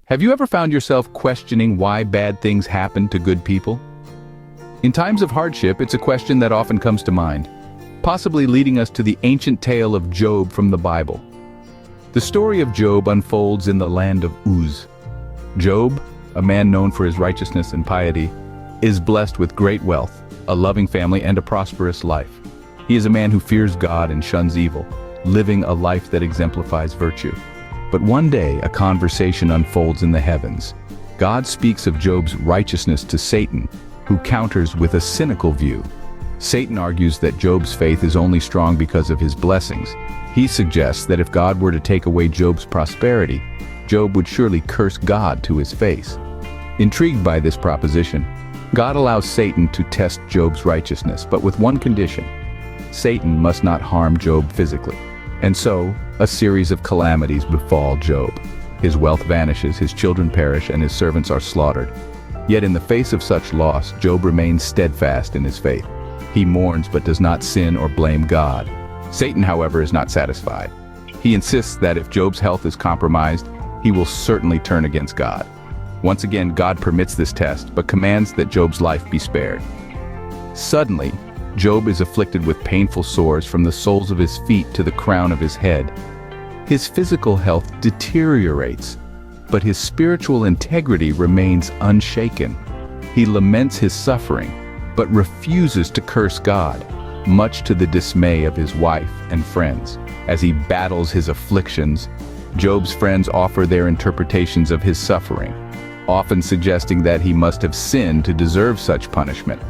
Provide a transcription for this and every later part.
Have you ever found yourself questioning why bad things happen to good people? In times of hardship, it's a question that often comes to mind, possibly leading us to the ancient tale of Job from the Bible. The story of Job unfolds in the land of Uz. Job, a man known for his righteousness and piety, is blessed with great wealth, a loving family, and a prosperous life. He is a man who fears God and shuns evil, living a life that exemplifies virtue. But one day, a conversation unfolds in the heavens. God speaks of Job's righteousness to Satan, who counters with a cynical view. Satan argues that Job's faith is only strong because of his blessings. He suggests that if God were to take away Job's prosperity, Job would surely curse God to his face. Intrigued by this proposition, God allows Satan to test Job's righteousness, but with one condition: Satan must not harm Job physically. And so, a series of calamities befall Job. His wealth vanishes, his children perish, and his servants are slaughtered. Yet in the face of such loss, Job remains steadfast in his faith. He mourns but does not sin or blame God. Satan, however, is not satisfied. He insists that if Job's health is compromised, he will certainly turn against God. Once again, God permits this test, but commands that Job's life be spared. Suddenly, Job is afflicted with painful sores from the soles of his feet to the crown of his head. His physical health deteriorates, but his spiritual integrity remains unshaken. He laments his suffering, but refuses to curse God, much to the dismay of his wife and friends. As he battles his afflictions, Job's friends offer their interpretations of his suffering, often suggesting that he must have sinned to deserve such punishment.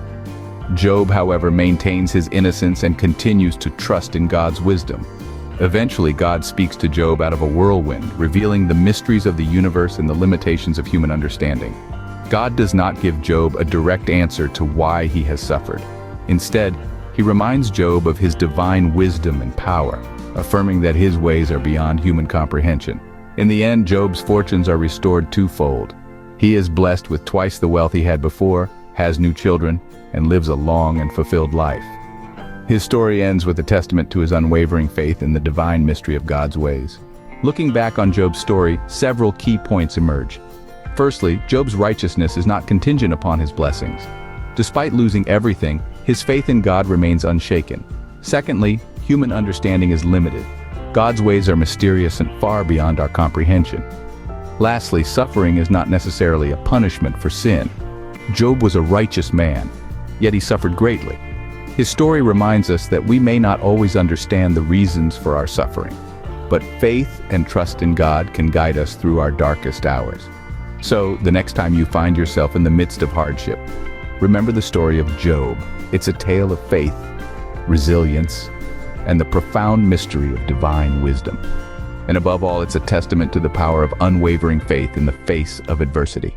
Job, however, maintains his innocence and continues to trust in God's wisdom. Eventually, God speaks to Job out of a whirlwind, revealing the mysteries of the universe and the limitations of human understanding. God does not give Job a direct answer to why he has suffered. Instead, he reminds Job of his divine wisdom and power, affirming that his ways are beyond human comprehension. In the end, Job's fortunes are restored twofold. He is blessed with twice the wealth he had before, has new children, and lives a long and fulfilled life. His story ends with a testament to his unwavering faith in the divine mystery of God's ways. Looking back on Job's story, several key points emerge. Firstly, Job's righteousness is not contingent upon his blessings. Despite losing everything, his faith in God remains unshaken. Secondly, human understanding is limited. God's ways are mysterious and far beyond our comprehension. Lastly, suffering is not necessarily a punishment for sin. Job was a righteous man, yet he suffered greatly. His story reminds us that we may not always understand the reasons for our suffering, but faith and trust in God can guide us through our darkest hours. So, the next time you find yourself in the midst of hardship, remember the story of Job. It's a tale of faith, resilience, and the profound mystery of divine wisdom. And above all, it's a testament to the power of unwavering faith in the face of adversity.